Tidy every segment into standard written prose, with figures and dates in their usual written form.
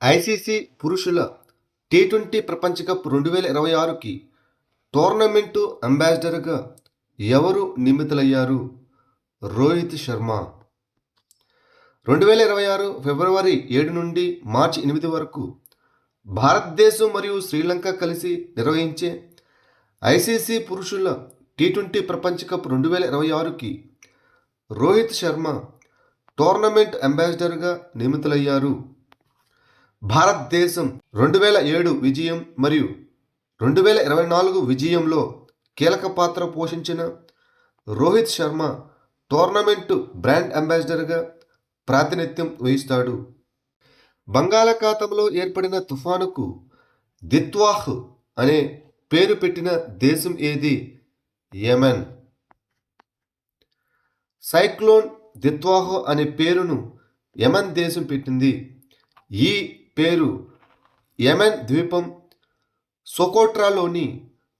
ICC పురుషుల T20 ప్రపంచ cup 2026కి tournament అంబాసిడర్గా ఎవరు నియమితులయ్యారు? రోహిత్ శర్మ. 2026 ఫిబ్రవరి 7 నుండి మార్చి 8 వరకు భారతదేశం మరియు శ్రీలంక కలిసి నిర్వహించే ఐసీసీ పురుషుల టీ20 ప్రపంచ కప్ 2026కి రోహిత్ శర్మ టోర్నమెంట్ అంబాసిడర్గా నియమితులయ్యారు. భారతదేశం 2007 విజయం మరియు 2024 విజయంలో కీలక పాత్ర పోషించిన రోహిత్ శర్మ టోర్నమెంటు బ్రాండ్ అంబాసిడర్గా ప్రాతినిధ్యం వహిస్తాడు. బంగాళాఖాతంలో ఏర్పడిన తుఫానుకు దిత్వాహ్ అనే పేరు పెట్టిన దేశం ఏది? యెమెన్. సైక్లోన్ దిత్వాహ్ అనే పేరును యెమెన్ దేశం పెట్టింది. ఈ పేరు యెమెన్ ద్వీపం సొకోట్రాలోని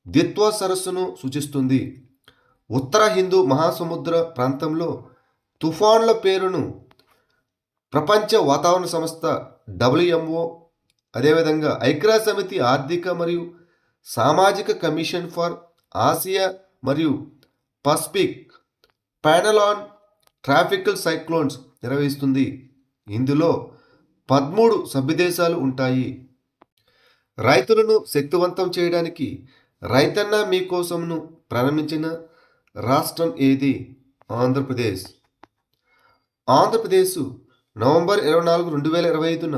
దిత్వా సరస్సును సూచిస్తుంది. ఉత్తర హిందూ మహాసముద్ర ప్రాంతంలో తుఫాన్ల పేరును ప్రపంచ వాతావరణ సంస్థ WMO, అదేవిధంగా ఐక్యరాజ్యసమితి ఆర్థిక మరియు సామాజిక కమిషన్ ఫర్ ఆసియా మరియు Pacific panel on tropical cyclones నిర్వహిస్తుంది. ఇందులో 13 సభ్యదేశాలు ఉంటాయి. రైతులను శక్తివంతం చేయడానికి రైతన్న మీకోసంను ప్రారంభించిన రాష్ట్రం ఏది? ఆంధ్రప్రదేశ్. ఆంధ్రప్రదేశ్ నవంబర్ 24, 2025న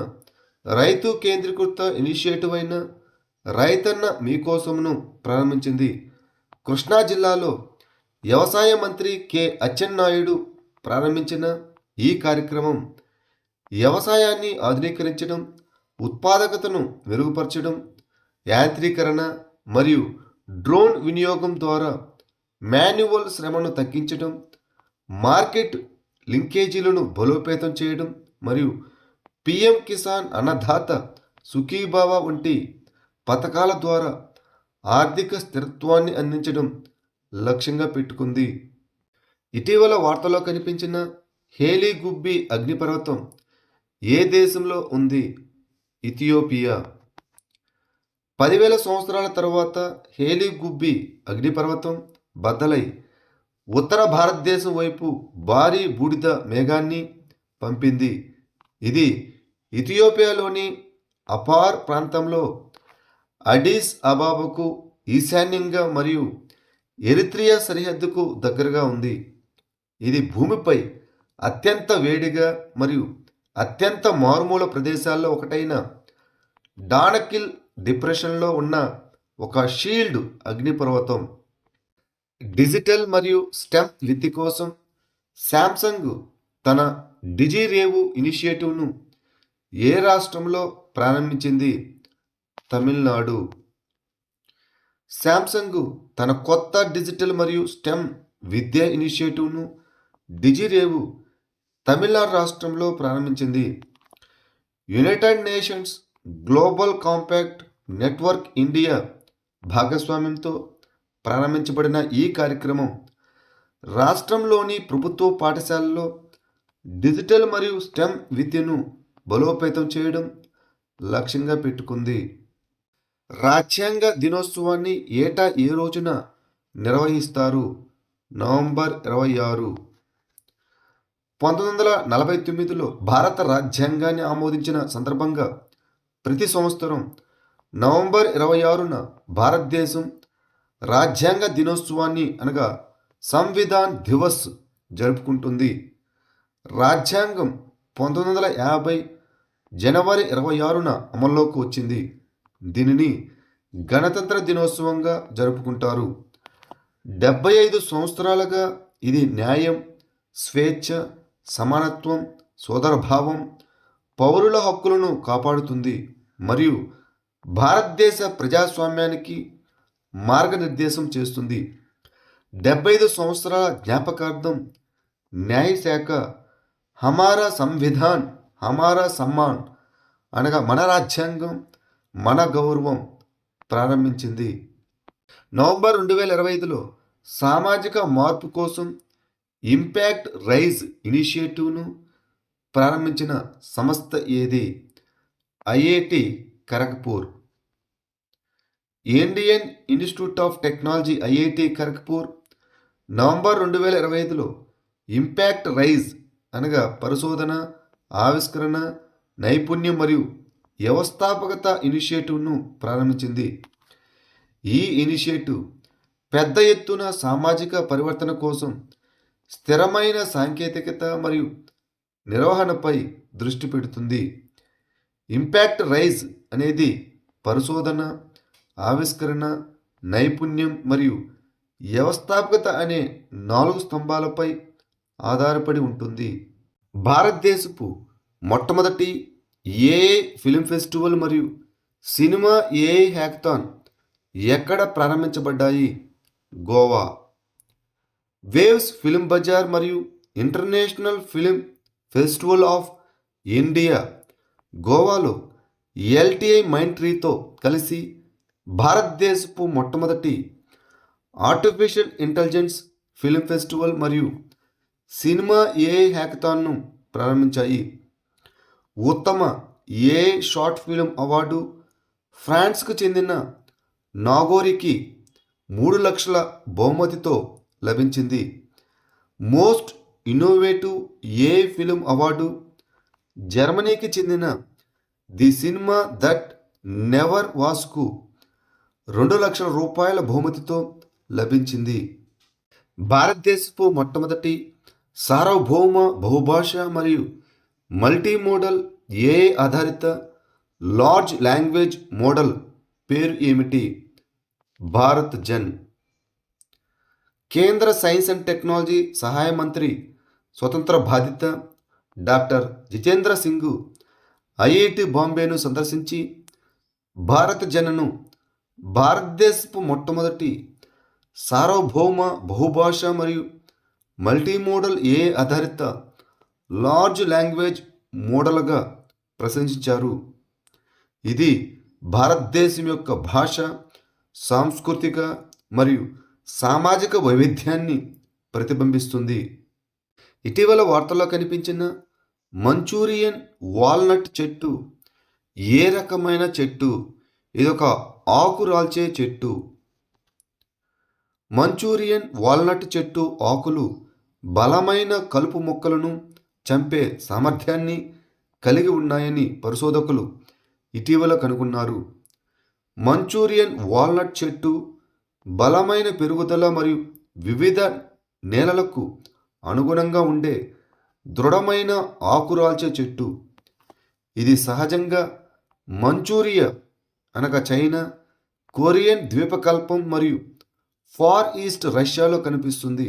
రైతు కేంద్రీకృత ఇనిషియేటివ్ అయిన రైతన్న మీకోసంను ప్రారంభించింది. కృష్ణా జిల్లాలో వ్యవసాయ మంత్రి కె అచ్చెన్నాయుడు ప్రారంభించిన ఈ కార్యక్రమం వ్యవసాయాన్ని ఆధునీకరించడం, ఉత్పాదకతను మెరుగుపరచడం, యాంత్రీకరణ మరియు డ్రోన్ వినియోగం ద్వారా మాన్యువల్ శ్రమను తగ్గించడం, మార్కెట్ లింకేజీలను బలోపేతం చేయడం మరియు PM కిసాన్ అన్నదాత సుఖీభావ వంటి పథకాల ద్వారా ఆర్థిక స్థిరత్వాన్ని అందించడం లక్ష్యంగా పెట్టుకుంది. ఇటీవల వార్తల్లో కనిపించిన హేలీ గుబ్బి అగ్నిపర్వతం ఏ దేశంలో ఉంది? ఇథియోపియా. 10,000 సంవత్సరాల తరువాత హేలీ గుబ్బి అగ్నిపర్వతం బద్దలై ఉత్తర భారతదేశం వైపు భారీ బూడిద మేఘాన్ని పంపింది. ఇది ఇథియోపియాలోని అపార్ ప్రాంతంలో అడిస్ అబాబాకు ఈశాన్యంగా మరియు ఎరిత్రియా సరిహద్దుకు దగ్గరగా ఉంది. ఇది భూమిపై అత్యంత వేడిగా మరియు అత్యంత మారుమూల ప్రదేశాల్లో ఒకటైన డానకిల్ డిప్రెషన్లో ఉన్న ఒక షీల్డ్ అగ్నిపర్వతం. డిజిటల్ మరియు స్టెమ్ విద్య కోసం శాంసంగ్ తన డిజిరేవు ఇనిషియేటివ్ను ఏ రాష్ట్రంలో ప్రారంభించింది? తమిళనాడు. శాంసంగ్ తన కొత్త డిజిటల్ మరియు స్టెమ్ విద్యా ఇనిషియేటివ్ను డిజిరేవు తమిళనాడు రాష్ట్రంలో ప్రారంభించింది. United nations global compact network India భాగస్వామ్యంతో ప్రారంభించబడిన ఈ కార్యక్రమం రాష్ట్రంలోని ప్రభుత్వ పాఠశాలల్లో డిజిటల్ మరియు స్టెమ్ విద్యను బలోపేతం చేయడం లక్ష్యంగా పెట్టుకుంది. రాజ్యాంగ దినోత్సవాన్ని ఏటా ఏ రోజున నిర్వహిస్తారు? నవంబర్ 26. 1949లో భారత రాజ్యాంగాన్ని ఆమోదించిన సందర్భంగా ప్రతి సంవత్సరం నవంబర్ 26న భారతదేశం రాజ్యాంగ దినోత్సవాన్ని అనగా సంవిధాన్ దివస్ జరుపుకుంటుంది. రాజ్యాంగం 1950 జనవరి 26న అమల్లోకి వచ్చింది. దీనిని గణతంత్ర దినోత్సవంగా జరుపుకుంటారు. 75 సంవత్సరాలుగా ఇది న్యాయం, స్వేచ్ఛ, సమానత్వం, సోదరభావం, పౌరుల హక్కులను కాపాడుతుంది మరియు భారతదేశ ప్రజాస్వామ్యానికి మార్గనిర్దేశం చేస్తుంది. 75 సంవత్సరాల జ్ఞాపకార్థం న్యాయశాఖ హమారా సంవిధాన్ హమారా సమ్మాన్ అనగా మన రాజ్యాంగం మన గౌరవం ప్రారంభించింది. నవంబర్ 2025లో సామాజిక మార్పు కోసం ఇంపాక్ట్ రైజ్ ఇనిషియేటివ్ను ప్రారంభించిన సంస్థ ఏది? IIT Kharagpur. Indian institute of technology IIT Kharagpur November 2025లో ఇంపాక్ట్ రైజ్ అనగా పరిశోధన, ఆవిష్కరణ, నైపుణ్యం మరియు వ్యవస్థాపకత ఇనిషియేటివ్ను ప్రారంభించింది. ఈ ఇనిషియేటివ్ పెద్ద ఎత్తున సామాజిక పరివర్తన కోసం స్థిరమైన సాంకేతికత మరియు నిర్వహణపై దృష్టి పెడుతుంది. ఇంపాక్ట్ రైజ్ అనేది పరిశోధన, ఆవిష్కరణ, నైపుణ్యం మరియు వ్యవస్థాపకత అనే 4 స్తంభాలపై ఆధారపడి ఉంటుంది. భారతదేశపు మొట్టమొదటి ఏఐ ఫిల్మ్ ఫెస్టివల్ మరియు సినిమా ఏఐ హ్యాకథాన్ ఎక్కడ ప్రారంభించబడ్డాయి? గోవా. వేవ్స్ ఫిల్మ్ బజార్ మరియు international film festival of India గోవాలో ఎల్టిఐ మైండ్ ట్రీతో కలిసి భారతదేశపు మొట్టమొదటి ఆర్టిఫిషియల్ ఇంటెలిజెన్స్ ఫిల్మ్ ఫెస్టివల్ మరియు సినిమా ఏఐ హ్యాకథాన్ను ప్రారంభించాయి. ఉత్తమ ఏఐ షార్ట్ ఫిల్మ్ అవార్డు ఫ్రాన్స్కు చెందిన నాగోరికి 3 లక్షల బహుమతితో లభించింది. Most innovative AI film award జర్మనీకి చెందిన ది సినిమా దట్ నెవర్ వాస్కు 2 లక్షల రూపాయల బహుమతితో లభించింది. భారతదేశపు మొట్టమొదటి సార్వభౌమ బహుభాష మరియు మల్టీమోడల్ ఏఐ ఆధారిత లార్జ్ లాంగ్వేజ్ మోడల్ పేరు ఏమిటి? భారత్ జన్. కేంద్ర సైన్స్ అండ్ టెక్నాలజీ సహాయ మంత్రి స్వతంత్ర బాధ్యత డాక్టర్ జితేంద్ర సింగ్ ఐఐటి బాంబేను సందర్శించి భారత్ జన్ను భారతదేశపు మొట్టమొదటి సార్వభౌమ బహుభాష మరియు మల్టీమోడల్ ఏఐ ఆధారిత లార్జ్ లాంగ్వేజ్ మోడల్గా ప్రశంసించారు. ఇది భారతదేశం యొక్క భాష, సాంస్కృతిక మరియు సామాజిక వైవిధ్యాన్ని ప్రతిబింబిస్తుంది. ఇటీవల వార్తల్లో కనిపించిన మంచూరియన్ వాల్నట్ చెట్టు ఏ రకమైన చెట్టు? ఇదొక ఆకురాల్చే చెట్టు. మంచూరియన్ వాల్నట్ చెట్టు ఆకులు బలమైన కలుపు మొక్కలను చంపే సామర్థ్యాన్ని కలిగి ఉన్నాయని పరిశోధకులు ఇటీవల కనుగొన్నారు. మంచూరియన్ వాల్నట్ చెట్టు బలమైన పెరుగుదల మరియు వివిధ నేలలకు అనుగుణంగా ఉండే దృఢమైన ఆకురాల్చే చెట్టు. ఇది సహజంగా మంచూరియా అనగా చైనా, కొరియన్ ద్వీపకల్పం మరియు ఫార్ ఈస్ట్ రష్యాలో కనిపిస్తుంది.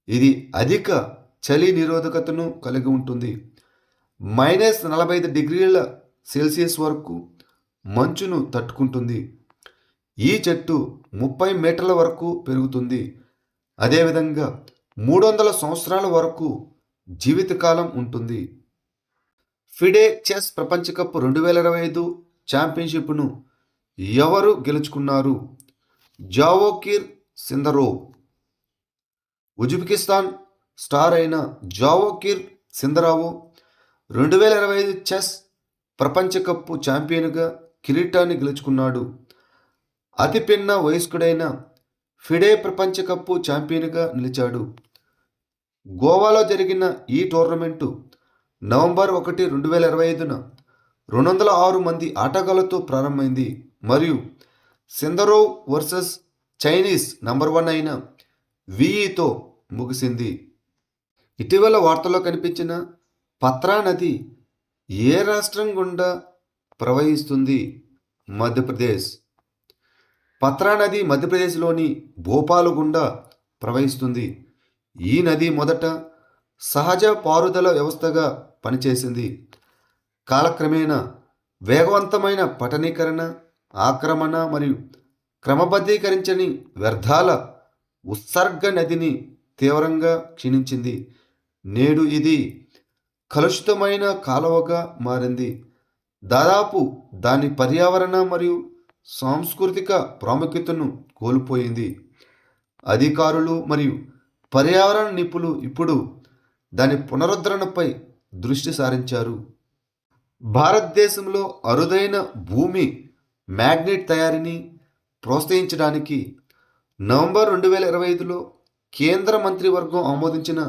ఇది అధిక చలి నిరోధకతను కలిగి ఉంటుంది. -45°C వరకు మంచును తట్టుకుంటుంది. ఈ చెట్టు 30 మీటర్ల వరకు పెరుగుతుంది. అదేవిధంగా 300 సంవత్సరాల వరకు జీవితకాలం ఉంటుంది. ఫిడే చెస్ ప్రపంచ కప్ 2025 ఛాంపియన్షిప్ను ఎవరు గెలుచుకున్నారు? జావోకిర్ సిందరోవ్. ఉజ్బెకిస్తాన్ స్టార్ అయిన జావోకిర్ సిందరోవ్ 2025 చెస్ ప్రపంచ కప్ ఛాంపియన్గా కిరీటాన్ని గెలుచుకున్నాడు. అతిపిన్న వయస్కుడైన ఫిడే ప్రపంచ కప్ ఛాంపియన్గా నిలిచాడు. గోవాలో జరిగిన ఈ టోర్నమెంటు నవంబర్ 1, 2025న 206 మంది ఆటగాళ్లతో ప్రారంభమైంది మరియు సిందరోవ్ వర్సెస్ చైనీస్ నంబర్ 1 అయిన వీఈతో ముగిసింది. ఇటీవల వార్తల్లో కనిపించిన పత్రా నది ఏ రాష్ట్రం గుండా ప్రవహిస్తుంది? మధ్యప్రదేశ్. పత్రా నది మధ్యప్రదేశ్లోని భోపాల్ గుండా ప్రవహిస్తుంది. ఈ నది మొదట సహజ పారుదల వ్యవస్థగా పనిచేసింది. కాలక్రమేణా వేగవంతమైన పట్టణీకరణ, ఆక్రమణ మరియు క్రమబద్ధీకరించని వ్యర్థాల ఉత్సర్గ నదిని తీవ్రంగా క్షీణించింది. నేడు ఇది కలుషితమైన కాలువగా మారింది. దాదాపు దాని పర్యావరణ మరియు సాంస్కృతిక ప్రాముఖ్యతను కోల్పోయింది. అధికారులు మరియు పర్యావరణ నిపుణులు ఇప్పుడు దాని పునరుద్ధరణపై దృష్టి సారించారు. భారతదేశంలో అరుదైన భూమి మ్యాగ్నెట్ తయారీని ప్రోత్సహించడానికి నవంబర్ 2025లో కేంద్ర మంత్రివర్గం ఆమోదించిన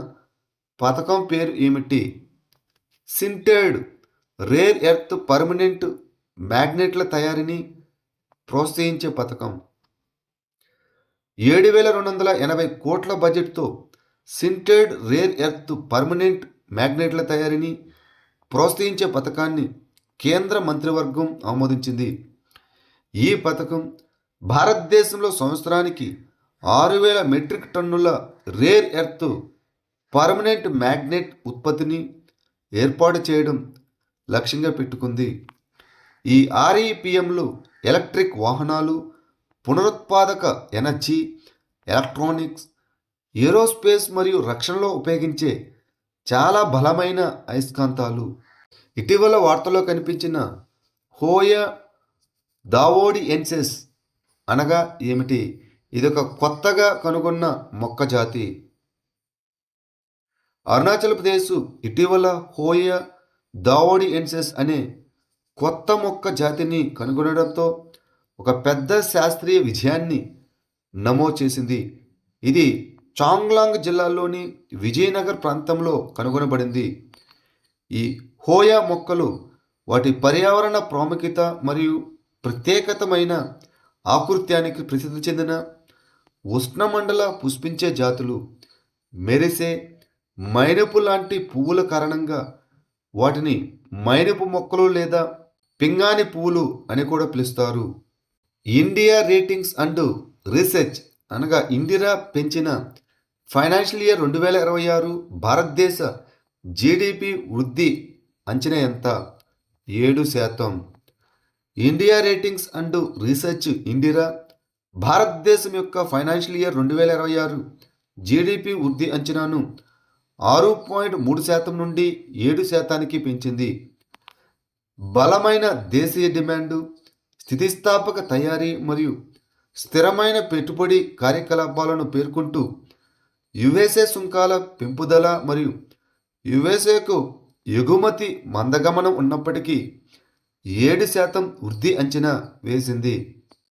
పథకం పేరు ఏమిటి? సింటెడ్ రేర్ ఎర్త్ పర్మనెంట్ మ్యాగ్నెట్ల తయారీని ప్రోత్సహించే పథకం. 7,280 కోట్ల బడ్జెట్తో సింటెడ్ రేర్ ఎర్త్ పర్మనెంట్ మ్యాగ్నెట్ల తయారీని ప్రోత్సహించే పథకాన్ని కేంద్ర మంత్రివర్గం ఆమోదించింది. ఈ పథకం భారతదేశంలో సంవత్సరానికి 6,000 మెట్రిక్ టన్నుల రేర్ ఎర్త్ పర్మనెంట్ మ్యాగ్నెట్ ఉత్పత్తిని ఏర్పాటు చేయడం లక్ష్యంగా పెట్టుకుంది. ఈ ఆర్ఈపిఎంలు ఎలక్ట్రిక్ వాహనాలు, పునరుత్పాదక ఎనర్జీ, ఎలక్ట్రానిక్స్, ఏరోస్పేస్ మరియు రక్షణలో ఉపయోగించే చాలా బలమైన అయస్కాంతాలు. ఇటీవల వార్తల్లో కనిపించిన హోయా దావోడియెన్సిస్ అనగా ఏమిటి? ఇదొక కొత్తగా కనుగొన్న మొక్క జాతి. అరుణాచల్ ప్రదేశ్ ఇటీవల హోయా దావోడియెన్సిస్ అనే కొత్త మొక్క జాతిని కనుగొనడంతో ఒక పెద్ద శాస్త్రీయ విజయాన్ని నమోదు చేసింది. ఇది చాంగ్లాంగ్ జిల్లాలోని విజయనగర్ ప్రాంతంలో కనుగొనబడింది. ఈ హోయా మొక్కలు వాటి పర్యావరణ ప్రాముఖ్యత మరియు ప్రత్యేకతమైన ఆకృత్యానికి ప్రసిద్ధి చెందిన ఉష్ణమండల పుష్పించే జాతులు. మెరిసే మైనపు లాంటి పువ్వుల కారణంగా వాటిని మైనపు మొక్కలు లేదా పింగాణి పువ్వులు అని కూడా పిలుస్తారు. ఇండియా రేటింగ్స్ అండ్ రీసెర్చ్ అనగా ఇందిరా పెంచిన ఫైనాన్షియల్ ఇయర్ 2026 భారతదేశ జీడిపి వృద్ధి అంచనా ఎంత? 7%. India ratings and research Indira భారతదేశం యొక్క ఫైనాన్షియల్ ఇయర్ 2026 జీడిపి వృద్ధి అంచనాను 6.3% నుండి 7%కి పెంచింది. బలమైన దేశీయ డిమాండు, స్థితిస్థాపక తయారీ మరియు స్థిరమైన పెట్టుబడి కార్యకలాపాలను పేర్కొంటూ యుఎస్ఏ సుంకాల పెంపుదల మరియు యుఎస్ఏకు ఎగుమతి మందగమనం ఉన్నప్పటికీ 7% వృద్ధి అంచనా వేసింది.